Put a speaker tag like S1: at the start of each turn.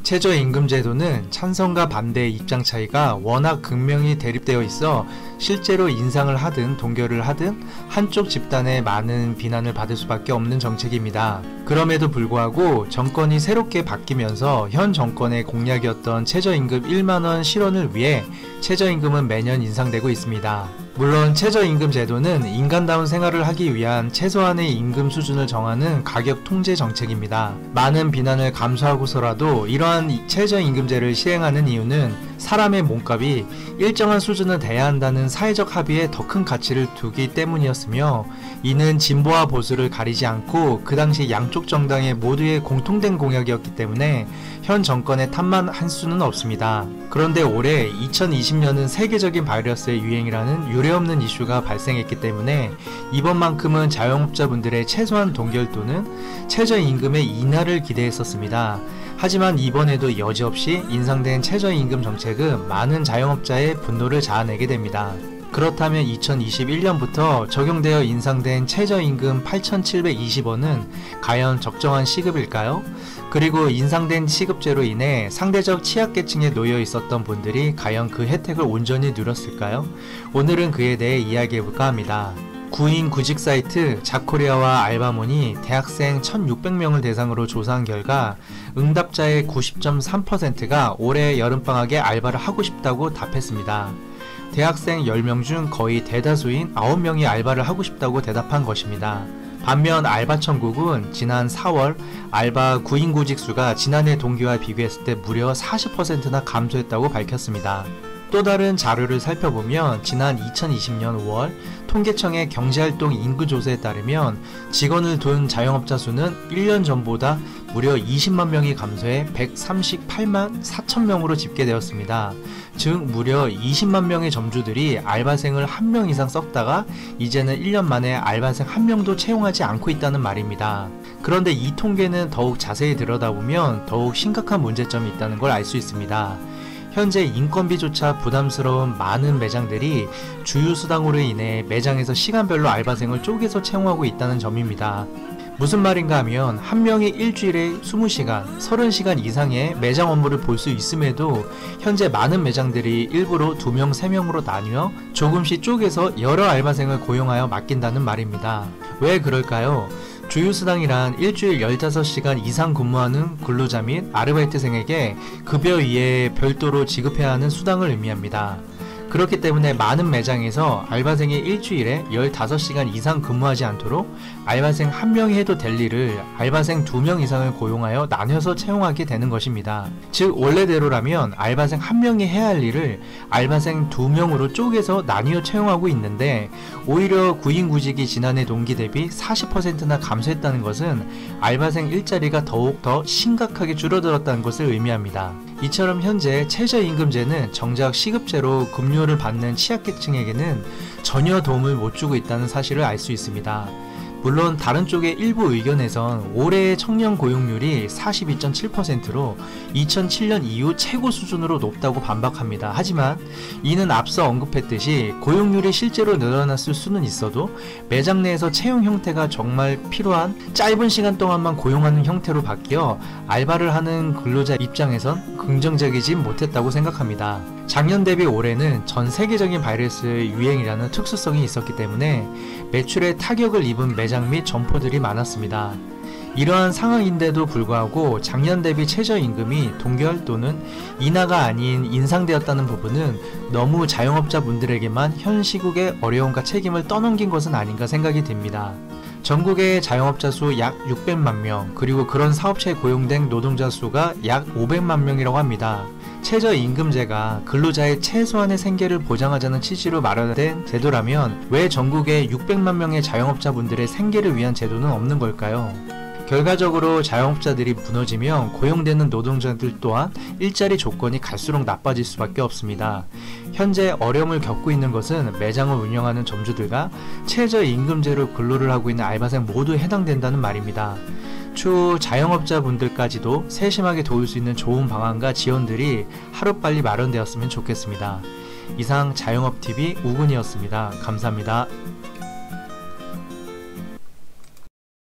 S1: 최저임금제도는 찬성과 반대의 입장 차이가 워낙 극명히 대립되어 있어 실제로 인상을 하든 동결을 하든 한쪽 집단의 많은 비난을 받을 수밖에 없는 정책입니다. 그럼에도 불구하고 정권이 새롭게 바뀌면서 현 정권의 공약이었던 최저임금 1만원 실현을 위해 최저임금은 매년 인상되고 있습니다. 물론 최저임금 제도는 인간다운 생활을 하기 위한 최소한의 임금 수준을 정하는 가격 통제 정책입니다. 많은 비난을 감수하고서라도 이러한 최저임금제를 시행하는 이유는 사람의 몸값이 일정한 수준을 돼야 한다는 사회적 합의에 더 큰 가치를 두기 때문이었으며, 이는 진보와 보수를 가리지 않고 그 당시 양쪽 정당의 모두의 공통된 공약이었기 때문에 현 정권의 탓만 할 수는 없습니다. 그런데 올해 2020년은 세계적인 바이러스의 유행이라는 유례없는 이슈가 발생했기 때문에 이번만큼은 자영업자분들의 최소한 동결 또는 최저임금의 인하를 기대했었습니다. 하지만 이번에도 여지없이 인상된 최저임금 정책은 많은 자영업자의 분노를 자아내게 됩니다. 그렇다면 2021년부터 적용되어 인상된 최저임금 8,720원은 과연 적정한 시급일까요? 그리고 인상된 시급제로 인해 상대적 취약계층에 놓여 있었던 분들이 과연 그 혜택을 온전히 누렸을까요? 오늘은 그에 대해 이야기해볼까 합니다. 구인 구직 사이트 잡코리아와 알바몬이 대학생 1,600명을 대상으로 조사한 결과 응답자의 90.3%가 올해 여름방학에 알바를 하고 싶다고 답했습니다. 대학생 10명 중 거의 대다수인 9명이 알바를 하고 싶다고 대답한 것입니다. 반면 알바천국은 지난 4월 알바 구인구직 수가 지난해 동기와 비교했을 때 무려 40%나 감소했다고 밝혔습니다. 또 다른 자료를 살펴보면 지난 2020년 5월 통계청의 경제활동 인구조사에 따르면 직원을 둔 자영업자 수는 1년 전보다 무려 20만 명이 감소해 138만 4천 명으로 집계되었습니다. 즉 무려 20만 명의 점주들이 알바생을 1명 이상 썼다가 이제는 1년 만에 알바생 1명도 채용하지 않고 있다는 말입니다. 그런데 이 통계는 더욱 자세히 들여다보면 더욱 심각한 문제점이 있다는 걸 알 수 있습니다. 현재 인건비조차 부담스러운 많은 매장들이 주유수당으로 인해 매장에서 시간별로 알바생을 쪼개서 채용하고 있다는 점입니다. 무슨 말인가 하면 한 명이 일주일에 20시간, 30시간 이상의 매장 업무를 볼 수 있음에도 현재 많은 매장들이 일부러 2명, 3명으로 나뉘어 조금씩 쪼개서 여러 알바생을 고용하여 맡긴다는 말입니다. 왜 그럴까요? 주유수당이란 일주일 15시간 이상 근무하는 근로자 및 아르바이트생에게 급여 외에 별도로 지급해야 하는 수당을 의미합니다. 그렇기 때문에 많은 매장에서 알바생이 일주일에 15시간 이상 근무하지 않도록 알바생 1명이 해도 될 일을 알바생 2명 이상을 고용하여 나눠서 채용하게 되는 것입니다. 즉 원래대로라면 알바생 1명이 해야 할 일을 알바생 2명으로 쪼개서 나뉘어 채용하고 있는데, 오히려 구인구직이 지난해 동기 대비 40%나 감소했다는 것은 알바생 일자리가 더욱 더 심각하게 줄어들었다는 것을 의미합니다. 이처럼 현재 최저임금제는 정작 시급제로 급료를 받는 취약계층에게는 전혀 도움을 못 주고 있다는 사실을 알 수 있습니다. 물론 다른 쪽의 일부 의견에선 올해의 청년 고용률이 42.7%로 2007년 이후 최고 수준으로 높다고 반박합니다. 하지만 이는 앞서 언급했듯이 고용률이 실제로 늘어났을 수는 있어도 매장 내에서 채용 형태가 정말 필요한 짧은 시간 동안만 고용하는 형태로 바뀌어 알바를 하는 근로자 입장에선 긍정적이지 못했다고 생각합니다. 작년 대비 올해는 전 세계적인 바이러스의 유행이라는 특수성이 있었기 때문에 매출에 타격을 입은 매장 및 점포들이 많았습니다. 이러한 상황인데도 불구하고 작년 대비 최저임금이 동결 또는 인하가 아닌 인상되었다는 부분은 너무 자영업자분들에게만 현 시국의 어려움과 책임을 떠넘긴 것은 아닌가 생각이 듭니다. 전국의 자영업자 수 약 600만 명, 그리고 그런 사업체에 고용된 노동자 수가 약 500만 명이라고 합니다. 최저임금제가 근로자의 최소한의 생계를 보장하자는 취지로 마련된 제도라면 왜 전국의 600만 명의 자영업자분들의 생계를 위한 제도는 없는 걸까요? 결과적으로 자영업자들이 무너지면 고용되는 노동자들 또한 일자리 조건이 갈수록 나빠질 수밖에 없습니다. 현재 어려움을 겪고 있는 것은 매장을 운영하는 점주들과 최저임금제로 근로를 하고 있는 알바생 모두에 해당된다는 말입니다. 추후 자영업자분들까지도 세심하게 도울 수 있는 좋은 방안과 지원들이 하루빨리 마련되었으면 좋겠습니다. 이상 자영업TV 우군이었습니다. 감사합니다.